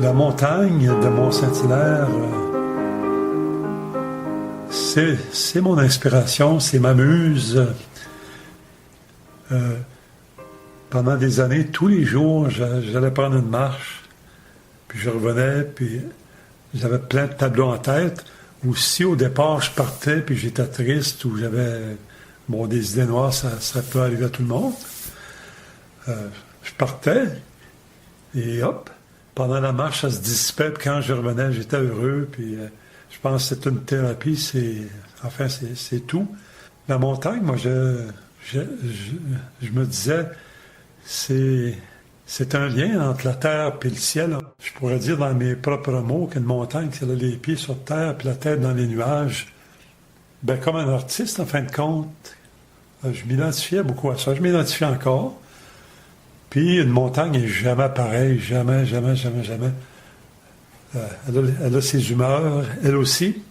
La montagne de Mont-Saint-Hilaire, c'est mon inspiration, c'est ma muse. Pendant des années, tous les jours, j'allais prendre une marche, puis je revenais, puis j'avais plein de tableaux en tête. Ou si au départ, je partais, puis j'étais triste, ou j'avais des idées noires, ça peut arriver à tout le monde. Je partais, et hop, pendant la marche, ça se dissipait, puis quand je revenais, j'étais heureux, puis je pense que c'est une thérapie, c'est tout. La montagne, moi, je me disais, c'est un lien entre la terre et le ciel. Je pourrais dire dans mes propres mots qu'une montagne, c'est les pieds sur terre puis la tête dans les nuages. Ben, comme un artiste, en fin de compte, je m'identifiais beaucoup à ça. Je m'identifie encore. Puis une montagne n'est jamais pareille, jamais. Elle a ses humeurs, elle aussi.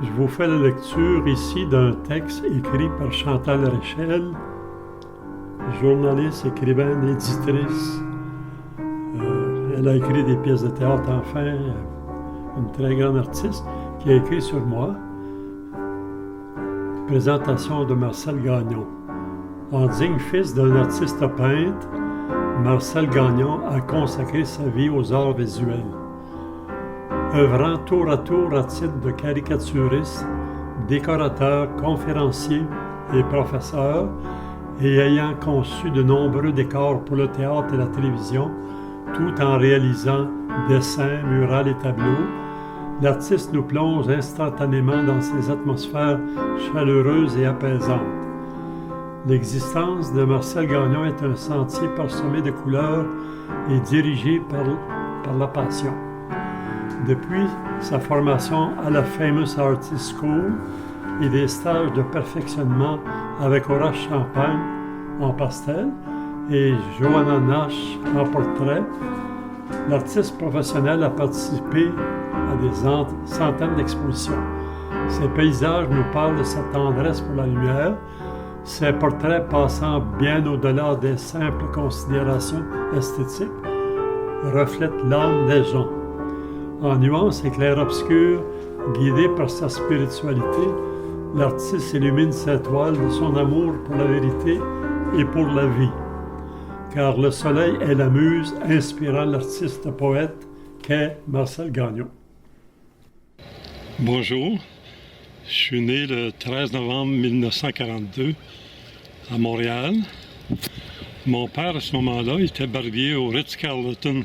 Je vous fais la lecture ici d'un texte écrit par Chantal Rachel, journaliste, écrivaine, éditrice. Elle a écrit des pièces de théâtre, enfin, une très grande artiste, qui a écrit sur moi. Présentation de Marcel Gagnon. En digne fils d'un artiste peintre, Marcel Gagnon a consacré sa vie aux arts visuels. Œuvrant tour à tour à titre de caricaturiste, décorateur, conférencier et professeur, et ayant conçu de nombreux décors pour le théâtre et la télévision, tout en réalisant dessins, murales et tableaux, l'artiste nous plonge instantanément dans ces atmosphères chaleureuses et apaisantes. L'existence de Marcel Gagnon est un sentier parsemé de couleurs et dirigé par la passion. Depuis sa formation à la Famous Artist School et des stages de perfectionnement avec Horace Champagne en pastel et Johanna Nash en portrait, l'artiste professionnel a participé à des centaines d'expositions. Ses paysages nous parlent de sa tendresse pour la lumière, ses portraits passant bien au-delà des simples considérations esthétiques, reflètent l'âme des gens. En nuances et clair-obscur, guidé par sa spiritualité, l'artiste illumine cette toile de son amour pour la vérité et pour la vie. Car le soleil est la muse inspirant l'artiste poète qu'est Marcel Gagnon. Bonjour, je suis né le 13 novembre 1942 à Montréal. Mon père, à ce moment-là, était barbier au Ritz-Carlton.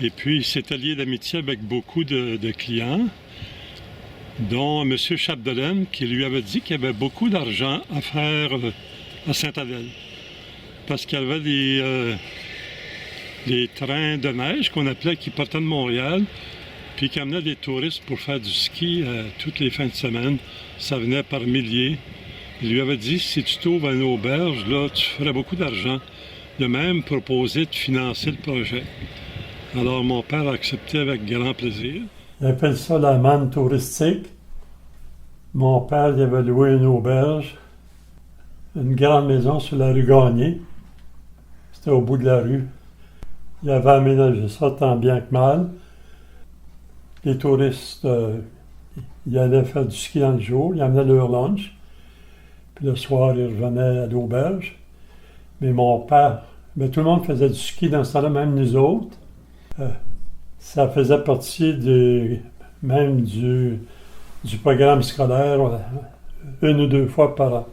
Et puis, il s'était lié d'amitié avec beaucoup de clients, dont M. Chapdelaine, qui lui avait dit qu'il y avait beaucoup d'argent à faire à Saint-Adèle. Parce qu'il y avait des trains de neige qu'on appelait, qui partaient de Montréal, puis qui amenaient des touristes pour faire du ski toutes les fins de semaine. Ça venait par milliers. Il lui avait dit, si tu trouves une auberge, là, tu ferais beaucoup d'argent. Il a même proposé de financer le projet. Alors, mon père a accepté avec grand plaisir. Il appelle ça la manne touristique. Mon père il avait loué une auberge, une grande maison sur la rue Gagné. C'était au bout de la rue. Il avait aménagé ça tant bien que mal. Les touristes, ils allaient faire du ski dans le jour, ils amenaient leur lunch. Puis le soir, ils revenaient à l'auberge. Mais mon père, tout le monde faisait du ski dans ce temps-là, même nous autres. Ça faisait partie même du programme scolaire. Une ou deux fois par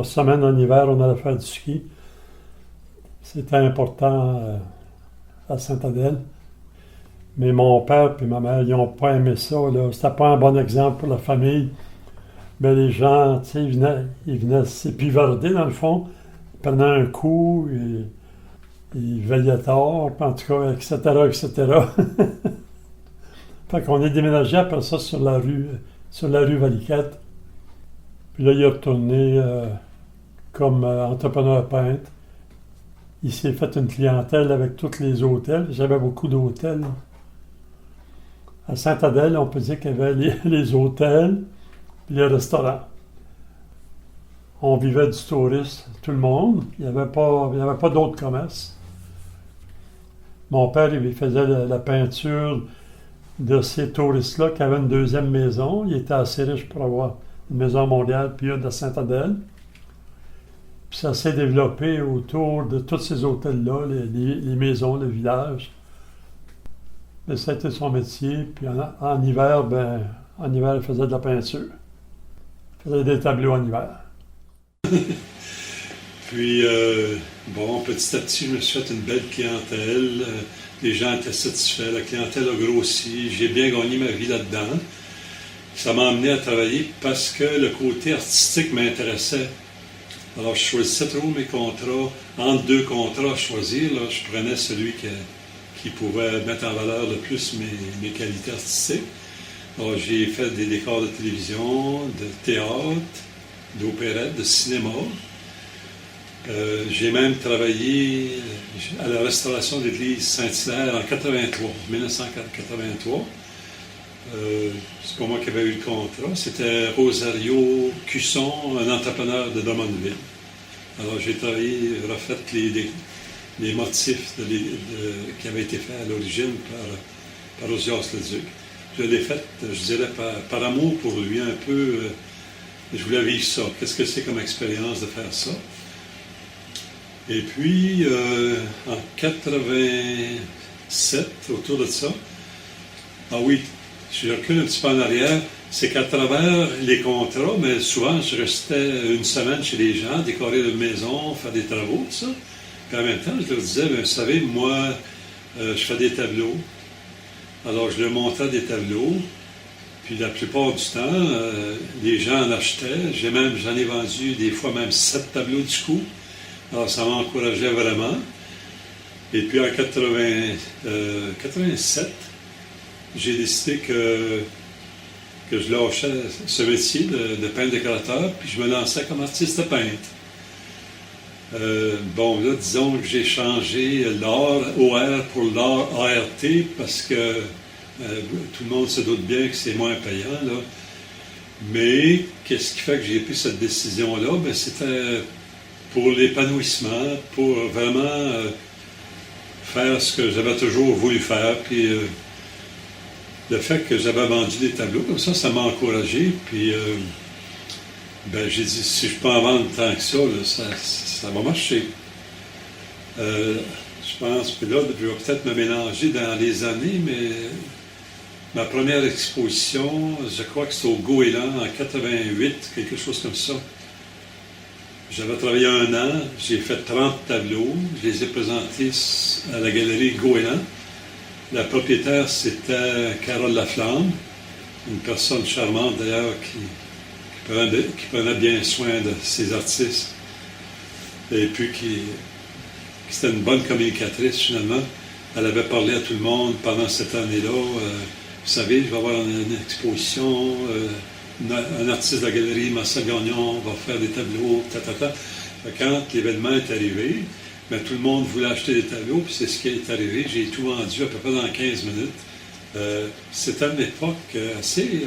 semaine en hiver, on allait faire du ski. C'était important à Sainte-Adèle. Mais mon père et ma mère, ils n'ont pas aimé ça. C'était pas un bon exemple pour la famille. Mais les gens, tu sais, ils venaient s'épivarder dans le fond. Ils prenaient un coup, ils veillaient tard, en tout cas, etc., etc. Fait qu'on est déménagé après ça sur la rue Valiquette. Puis là, il est retourné comme entrepreneur peintre. Il s'est fait une clientèle avec tous les hôtels. J'avais beaucoup d'hôtels. À Sainte-Adèle, on peut dire qu'il y avait les hôtels et les restaurants. On vivait du tourisme, tout le monde. Il n'y avait pas d'autres commerces. Mon père, il faisait la peinture de ces touristes-là qui avaient une deuxième maison. Il était assez riche pour avoir une maison à Montréal puis une à Sainte-Adèle. Puis ça s'est développé autour de tous ces hôtels-là, les maisons, le village. Mais ça a été son métier. Puis en hiver, il faisait de la peinture. Il faisait des tableaux en hiver. Puis, petit à petit, je me suis fait une belle clientèle. Les gens étaient satisfaits. La clientèle a grossi. J'ai bien gagné ma vie là-dedans. Ça m'a amené à travailler parce que le côté artistique m'intéressait. Alors, je choisissais trop mes contrats. Entre deux contrats à choisir, là, je prenais celui qui pouvait mettre en valeur le plus mes qualités artistiques. Alors, j'ai fait des décors de télévision, de théâtre, d'opérette, de cinéma. J'ai même travaillé à la restauration de l'église Saint-Hilaire en 1983. C'est pas moi qui avais eu le contrat. C'était Rosario Cusson, un entrepreneur de Drummondville. Alors, j'ai travaillé, refait les motifs qui avaient été faits à l'origine par Osias Leduc. Je l'ai fait, je dirais, par amour pour lui, un peu. Je voulais vivre ça. Qu'est-ce que c'est comme expérience de faire ça? Et puis, en 87, autour de ça, ah oui, je recule un petit peu en arrière, c'est qu'à travers les contrats, mais souvent, je restais une semaine chez les gens, décorer leur maison, faire des travaux, tout ça. Puis en même temps, je leur disais, vous savez, moi, je fais des tableaux. Alors, je leur montrais des tableaux. Puis la plupart du temps, les gens en achetaient. J'en ai vendu des fois même 7 tableaux du coup. Alors, ça m'encourageait vraiment. Et puis en 87, j'ai décidé que je lâchais ce métier de peintre décorateur, puis je me lançais comme artiste peintre. Là, disons que j'ai changé l'art OR pour l'art ART parce que tout le monde se doute bien que c'est moins payant, là. Mais qu'est-ce qui fait que j'ai pris cette décision-là? C'était pour l'épanouissement, pour vraiment faire ce que j'avais toujours voulu faire. Puis le fait que j'avais vendu des tableaux, comme ça m'a encouragé. Puis j'ai dit, si je peux en vendre tant que ça, là, ça va marcher. Je pense que là, je vais peut-être me mélanger dans les années, mais ma première exposition, je crois que c'était au Goéland en 88, quelque chose comme ça. J'avais travaillé 1 an, j'ai fait 30 tableaux, je les ai présentés à la galerie Goéland. La propriétaire, c'était Carole Laflamme, une personne charmante d'ailleurs qui prenait bien soin de ses artistes. Et puis c'était une bonne communicatrice finalement. Elle avait parlé à tout le monde pendant cette année-là. Vous savez, je vais avoir une exposition, un artiste de la galerie, Marcel Gagnon, va faire des tableaux, Quand l'événement est arrivé, tout le monde voulait acheter des tableaux, puis c'est ce qui est arrivé. J'ai tout vendu à peu près dans 15 minutes. C'était une époque assez...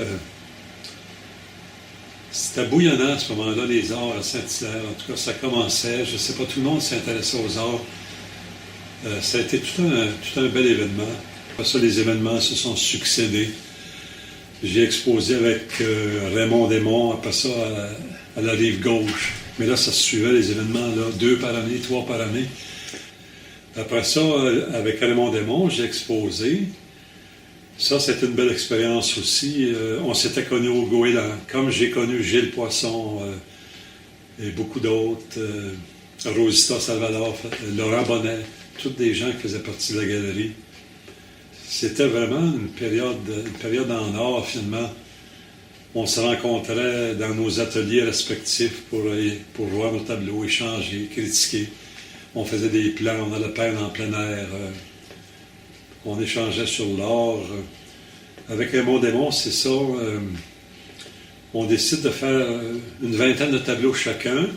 c'était bouillonnant à ce moment-là, les arts à Saint-Hilaire. En tout cas, ça commençait. Je ne sais pas, tout le monde s'intéressait aux arts. Ça a été tout un bel événement. Après ça, les événements se sont succédés. J'ai exposé avec Raymond Desmonts, après ça à la rive gauche. Mais là, ça se suivait les événements, là, 2 par année, 3 par année. Après ça, avec Raymond Desmonts, j'ai exposé. Ça, c'était une belle expérience aussi. On s'était connus au Goéland, comme j'ai connu Gilles Poisson et beaucoup d'autres, Rosita Salvador, Laurent Bonnet, toutes des gens qui faisaient partie de la galerie. C'était vraiment une période en or, finalement. On se rencontrait dans nos ateliers respectifs pour voir nos tableaux, échanger, critiquer. On faisait des plans, on allait peindre en plein air. On échangeait sur l'art. Avec Raymond Desmonts, c'est ça. On décide de faire une vingtaine de tableaux chacun.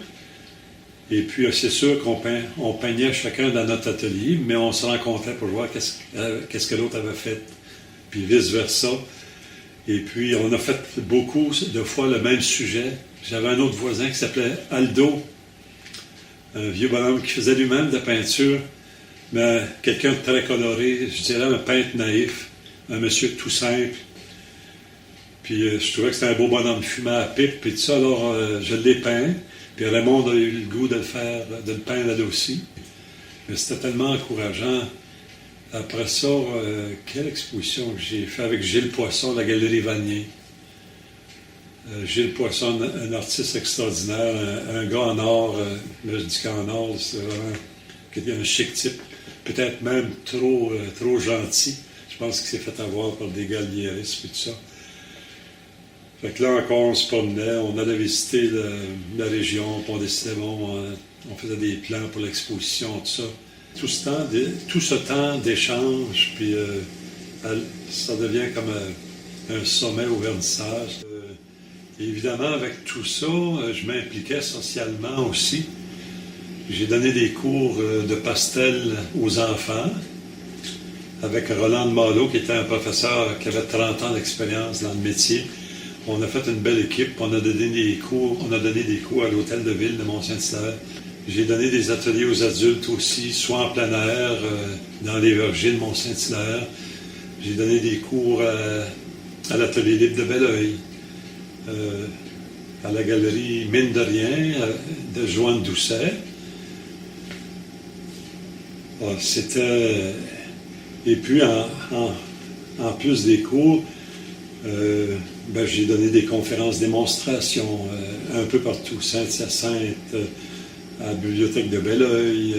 Et puis, c'est sûr qu'on peignait chacun dans notre atelier, mais on se rencontrait pour voir qu'est-ce que l'autre avait fait, puis vice-versa. Et puis, on a fait beaucoup de fois le même sujet. J'avais un autre voisin qui s'appelait Aldo, un vieux bonhomme qui faisait lui-même de la peinture, mais quelqu'un de très coloré, je dirais un peintre naïf, un monsieur tout simple. Puis, je trouvais que c'était un beau bonhomme fumé à pipe, puis tout ça, alors je l'ai peint. Puis Raymond a eu le goût de le peindre là aussi. Mais c'était tellement encourageant. Après ça, quelle exposition que j'ai fait avec Gilles Poisson, la Galerie Vanier. Gilles Poisson, un artiste extraordinaire, un gars en or. Là, je dis qu'en or, c'est vraiment un chic type. Peut-être même trop gentil. Je pense qu'il s'est fait avoir par des galliéristes et tout ça. Fait que là encore, on se promenait, on allait visiter la région, puis on décidait, on faisait des plans pour l'exposition, tout ça. Tout ce temps d'échange, puis ça devient comme un sommet au vernissage. Évidemment, avec tout ça, je m'impliquais socialement aussi. J'ai donné des cours de pastel aux enfants avec Roland Malo, qui était un professeur qui avait 30 ans d'expérience dans le métier. On a fait une belle équipe, on a donné des cours à l'hôtel de ville de Mont-Saint-Hilaire. J'ai donné des ateliers aux adultes aussi, soit en plein air, dans les vergers de Mont-Saint-Hilaire. J'ai donné des cours à l'atelier libre de Belleuil, à la galerie Mine de Rien de Joanne Doucet. C'était... Et puis, en plus des cours, j'ai donné des conférences démonstrations un peu partout, Saint-Hyacinthe, à la bibliothèque de Belleuil,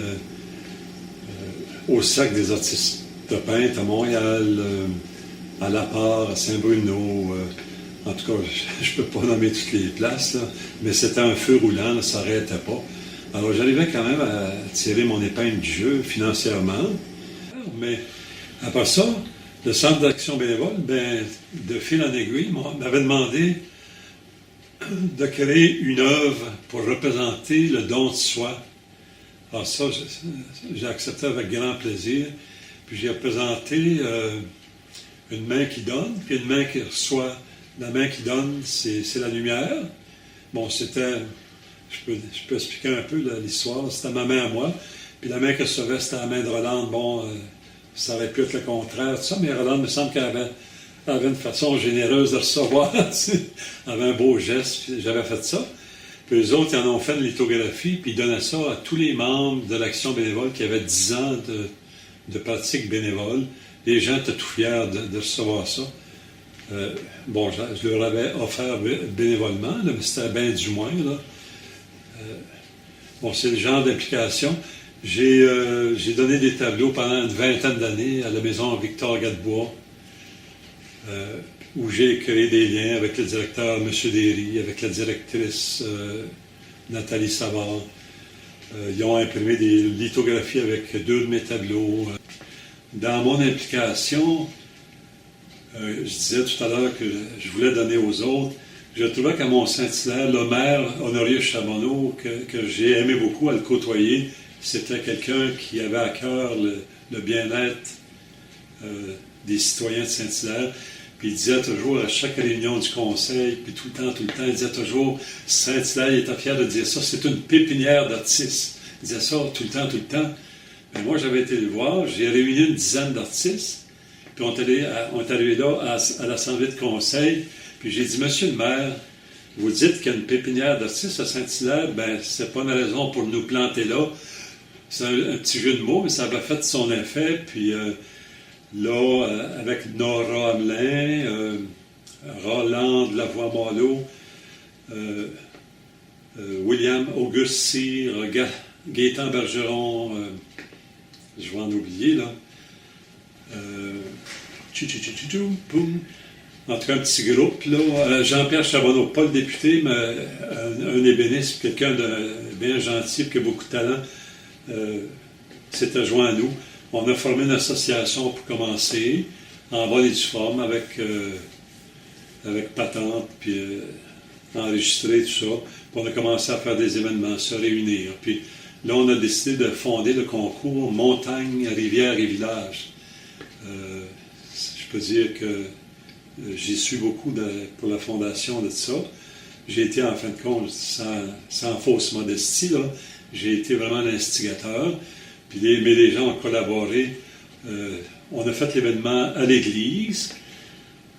au Sac des artistes de peintre à Montréal, à La Part, à Saint-Bruno. En tout cas, je ne peux pas nommer toutes les places, là, mais c'était un feu roulant, là, ça n'arrêtait pas. Alors j'arrivais quand même à tirer mon épingle du jeu financièrement, mais après ça, le Centre d'action bénévole, de fil en aiguille, m'avait demandé de créer une œuvre pour représenter le don de soi. Alors ça, j'ai accepté avec grand plaisir. Puis j'ai représenté une main qui donne, puis une main qui reçoit. La main qui donne, c'est la lumière. Bon, c'était... Je peux expliquer un peu l'histoire. C'était ma main à moi. Puis la main qui recevait, c'était la main de Roland. Bon... ça aurait pu être le contraire, tout ça, mais Roland, me semble qu'elle avait une façon généreuse de recevoir, elle avait un beau geste, puis j'avais fait ça. Puis eux autres, ils en ont fait une lithographie, puis ils donnaient ça à tous les membres de l'Action bénévole qui avaient 10 ans de pratique bénévole. Les gens étaient tout fiers de recevoir ça. Je leur avais offert bénévolement, là, mais c'était bien du moins, là. C'est le genre d'implication. J'ai donné des tableaux pendant une vingtaine d'années à la maison Victor Gadebois, où j'ai créé des liens avec le directeur M. Derry, avec la directrice Nathalie Savard. Ils ont imprimé des lithographies avec 2 de mes tableaux. Dans mon implication, je disais tout à l'heure que je voulais donner aux autres. Je trouvais qu'à Mont-Saint-Hilaire, le maire Honorius Charbonneau, que j'ai aimé beaucoup à le côtoyer, c'était quelqu'un qui avait à cœur le bien-être des citoyens de Saint-Hilaire. Puis il disait toujours, à chaque réunion du conseil, puis tout le temps, il disait toujours, Saint-Hilaire, il était fier de dire ça, c'est une pépinière d'artistes. Il disait ça tout le temps. Mais moi, j'avais été le voir, j'ai réuni une dizaine d'artistes, Puis on est arrivé là à l'Assemblée de conseil. Puis j'ai dit, Monsieur le maire, vous dites qu'il y a une pépinière d'artistes à Saint-Hilaire, ben c'est pas une raison pour nous planter là. C'est un petit jeu de mots, mais ça avait fait son effet. Puis là, avec Nora Hamelin, Roland de Lavoie-Malo, William Auguste Cyr, Gaétan Bergeron, je vais en oublier là. Boum. En tout cas, un petit groupe, là. Jean-Pierre Charbonneau, pas le député, mais un ébéniste, quelqu'un de bien gentil et qui a beaucoup de talent, s'était joint à nous. On a formé une association pour commencer, en vol et due forme, avec patente, puis enregistrer, tout ça. Puis on a commencé à faire des événements, se réunir. Puis là, on a décidé de fonder le concours Montagne, Rivière et Village. Je peux dire que j'ai su beaucoup pour la fondation de ça. J'ai été, en fin de compte, sans fausse modestie, là, j'ai été vraiment l'instigateur. Puis mais les gens ont collaboré. On a fait l'événement à l'église.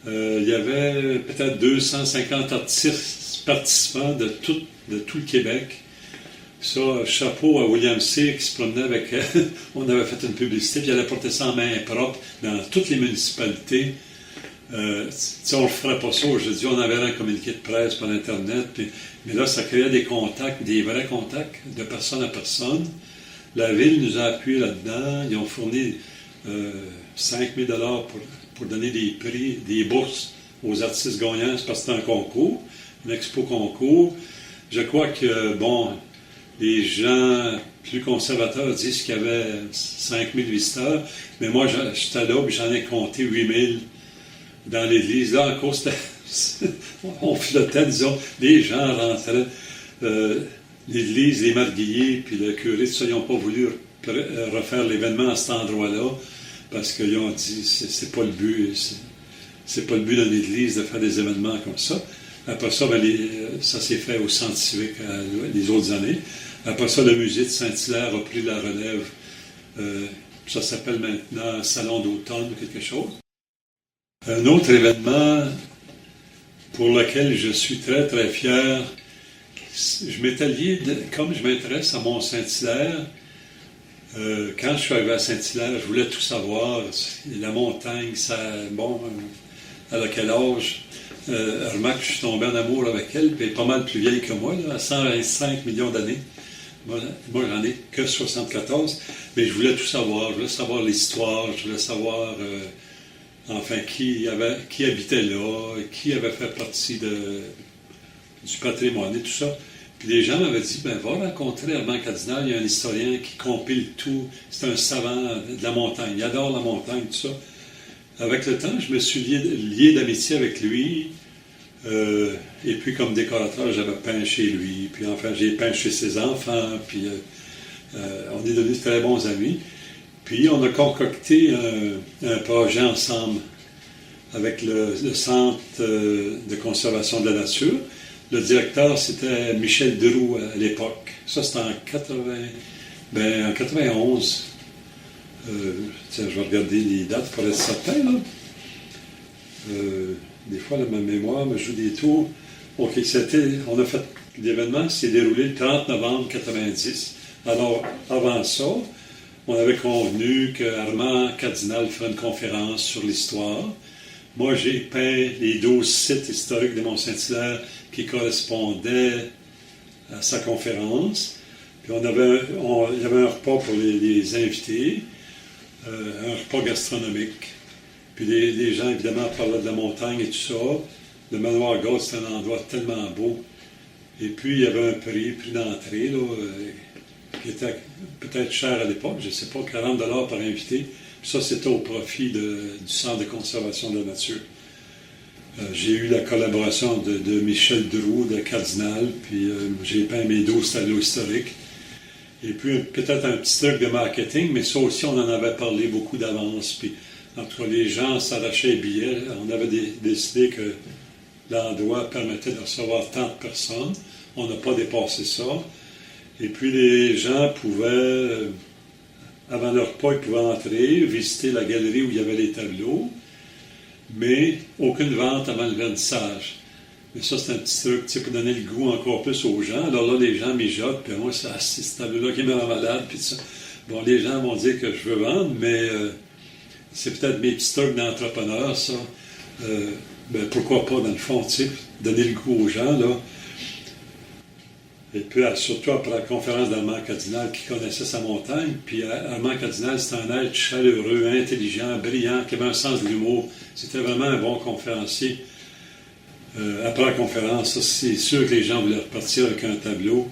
Il y avait peut-être 250 artistes participants de tout le Québec. Ça, chapeau à William Cyr qui se promenait avec... on avait fait une publicité, puis il allait porter ça en main propre dans toutes les municipalités. On ne ferait pas ça aujourd'hui. On avait un communiqué de presse par Internet, mais là, ça créait des contacts, des vrais contacts de personne à personne. La Ville nous a appuyés là-dedans. Ils ont fourni 5 000 $ pour donner des prix, des bourses aux artistes gagnants, parce que c'était un concours, un expo concours. Je crois que, bon, les gens plus conservateurs disent qu'il y avait 5 000 visiteurs, mais moi, j'étais là, puis j'en ai compté 8 000 dans l'église. Là, encore, on flottait, disons, les gens rentraient. L'église, les marguilliers, puis le curé, tout ça, ils n'ont pas voulu refaire l'événement à cet endroit-là, parce qu'ils ont dit, c'est pas le but, c'est pas le but dans l'église de faire des événements comme ça. Après ça, ben, ça s'est fait au Centre civique les autres années. Après ça, le musée de Saint-Hilaire a pris la relève. Ça s'appelle maintenant Salon d'automne, quelque chose. Un autre événement pour lequel je suis très, très fier, je m'étais lié, comme je m'intéresse à Mont-Saint-Hilaire, quand je suis arrivé à Saint-Hilaire, je voulais tout savoir. La montagne, ça, bon, à quel âge? Remarque que je suis tombé en amour avec elle, puis elle est pas mal plus vieille que moi, là, à 125 millions d'années. Moi, j'en ai que 74, mais je voulais tout savoir. Je voulais savoir l'histoire, je voulais savoir, enfin, qui habitait là, qui avait fait partie du patrimoine et tout ça. Puis les gens m'avaient dit, ben va rencontrer Armand Cardinal, il y a un historien qui compile tout, c'est un savant de la montagne, il adore la montagne, tout ça. Avec le temps, je me suis lié d'amitié avec lui, et puis comme décorateur, j'avais peint chez lui, puis enfin j'ai peint chez ses enfants, puis on est devenus très bons amis. Puis on a concocté un projet ensemble avec le Centre de conservation de la nature. Le directeur, c'était Michel Droux à l'époque. Ça, c'était en 91. Tiens, je vais regarder les dates pour être certain, là. Des fois, là, ma mémoire me joue des tours. OK, on a fait l'événement, s'est déroulé le 30 novembre 90. Alors, avant ça, on avait convenu qu'Armand Cardinal ferait une conférence sur l'histoire. Moi, j'ai peint les 12 sites historiques de Mont-Saint-Hilaire qui correspondaient à sa conférence. Puis il y avait un repas pour les invités, un repas gastronomique. Puis les gens, évidemment, parlaient de la montagne et tout ça. Le manoir Gaulle, c'est un endroit tellement beau. Et puis, il y avait un prix d'entrée, là, qui était peut-être cher à l'époque, je ne sais pas, 40 $ par invité. Puis ça, c'était au profit du Centre de conservation de la nature. J'ai eu la collaboration de Michel Droux, de Cardinal, puis j'ai peint mes 12 tableaux historiques. Et puis peut-être un petit truc de marketing, mais ça aussi, on en avait parlé beaucoup d'avance. Puis en tout cas, les gens s'arrachaient les billets. On avait décidé que l'endroit permettait de recevoir tant de personnes. On n'a pas dépassé ça. Et puis les gens pouvaient avant le repas, ils pouvaient entrer, visiter la galerie où il y avait les tableaux, mais aucune vente avant le vernissage. Mais ça, c'est un petit truc, tu sais, pour donner le goût encore plus aux gens. Alors là, les gens mijotent, puis moi, c'est ce tableau-là qui me rend malade, puis ça. Bon, les gens vont dire que je veux vendre, mais c'est peut-être mes petits trucs d'entrepreneur, ça. Ben, pourquoi pas, dans le fond, tu sais, donner le goût aux gens, là. Et puis, surtout après la conférence d'Armand Cardinal, qui connaissait sa montagne, puis Armand Cardinal, c'était un être chaleureux, intelligent, brillant, qui avait un sens de l'humour. C'était vraiment un bon conférencier. Après la conférence, ça, c'est sûr que les gens voulaient repartir avec un tableau.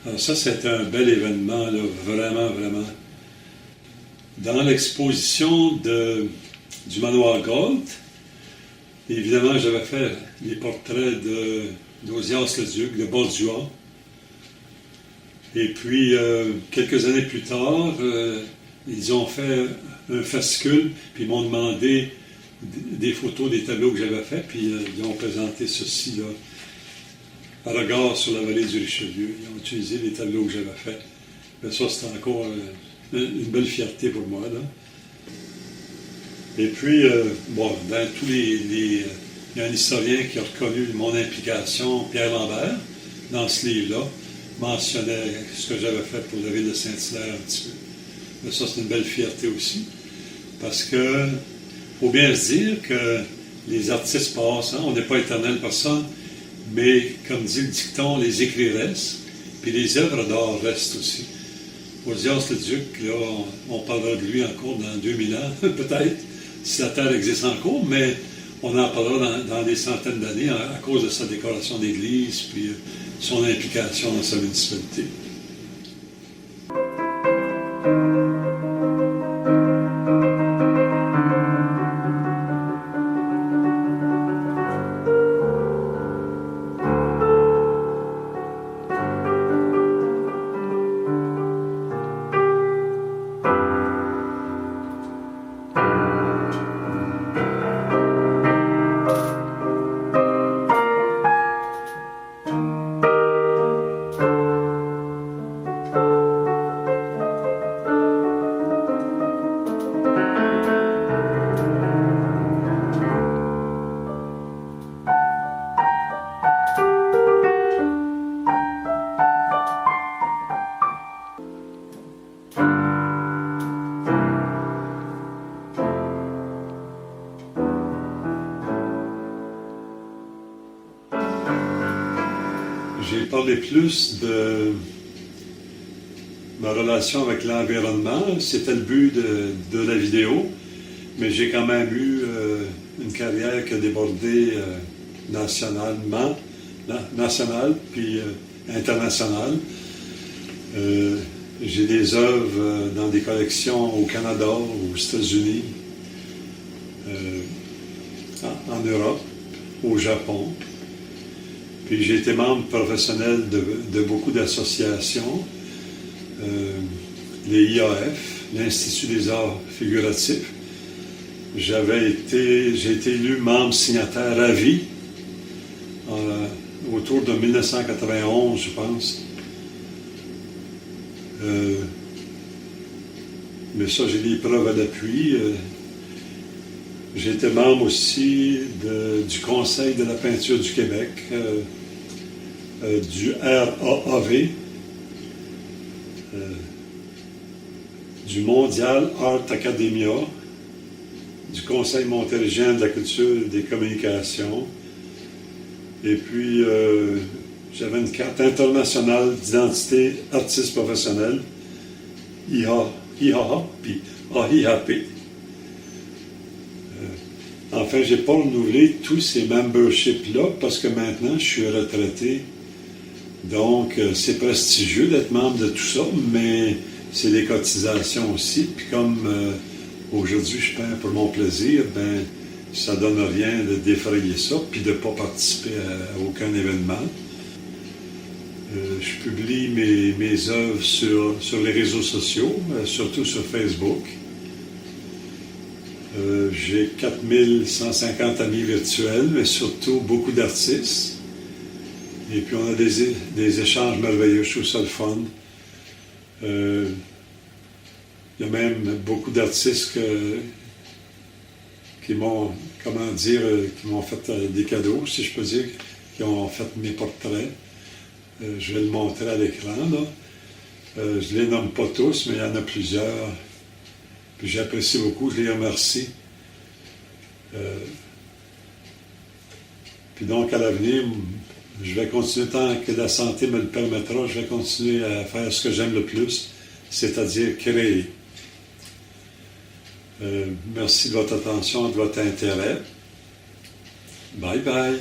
Alors ça, c'était un bel événement, là, vraiment, vraiment. Dans l'exposition du manoir Galt, évidemment, j'avais fait les portraits d'Ozias le Duc, de Bordua. Et puis, quelques années plus tard, ils ont fait un fascicule, puis ils m'ont demandé des photos des tableaux que j'avais faits, puis ils ont présenté ceci, là, à regard sur la vallée du Richelieu. Ils ont utilisé les tableaux que j'avais faits. Mais ça, c'est encore une belle fierté pour moi, là. Et puis, bon, dans tous il y a un historien qui a reconnu mon implication, Pierre Lambert, dans ce livre-là, mentionnait ce que j'avais fait pour la ville de Saint-Hilaire un petit peu. Mais ça, c'est une belle fierté aussi. Parce que, faut bien se dire que les artistes passent, hein, on n'est pas éternel personne, mais comme dit le dicton, les écrits restent, puis les œuvres d'art restent aussi. Ozias le Duc, là, on parlera de lui encore dans 2000 ans, peut-être, si la Terre existe encore, mais on en parlera dans des centaines d'années à cause de sa décoration d'église, puis son implication dans sa municipalité. J'ai parlé plus de ma relation avec l'environnement. C'était le but de la vidéo, mais j'ai quand même eu une carrière qui a débordé nationale puis internationale. J'ai des œuvres dans des collections au Canada, aux États-Unis, en Europe, au Japon. Puis j'ai été membre professionnel de beaucoup d'associations, les IAF, l'Institut des arts figuratifs. J'ai été élu membre signataire à vie autour de 1991, je pense. Mais ça, j'ai des preuves à l'appui. J'ai été membre aussi du Conseil de la peinture du Québec, du RAAV, du Mondial Art Academia, du Conseil montérégisien de la culture et des communications. Et puis, j'avais une carte internationale d'identité artiste professionnelle, IHA, puis AIAP. Enfin, je n'ai pas renouvelé tous ces memberships-là parce que maintenant, je suis retraité. Donc, c'est prestigieux d'être membre de tout ça, mais c'est des cotisations aussi. Puis comme aujourd'hui, je peins pour mon plaisir, ben ça ne donne rien de défrayer ça, puis de ne pas participer à aucun événement. Je publie mes œuvres sur les réseaux sociaux, surtout sur Facebook. J'ai 4150 amis virtuels, mais surtout beaucoup d'artistes. Et puis on a des échanges merveilleux, je trouve ça le fun. Il y a même beaucoup d'artistes qui m'ont, comment dire, qui m'ont fait des cadeaux, si je peux dire, qui ont fait mes portraits. Je vais le montrer à l'écran, là. Je ne les nomme pas tous, mais il y en a plusieurs. Puis j'apprécie beaucoup, je les remercie. Puis donc, à l'avenir, je vais continuer tant que la santé me le permettra, je vais continuer à faire ce que j'aime le plus, c'est-à-dire créer. Merci de votre attention, de votre intérêt. Bye bye.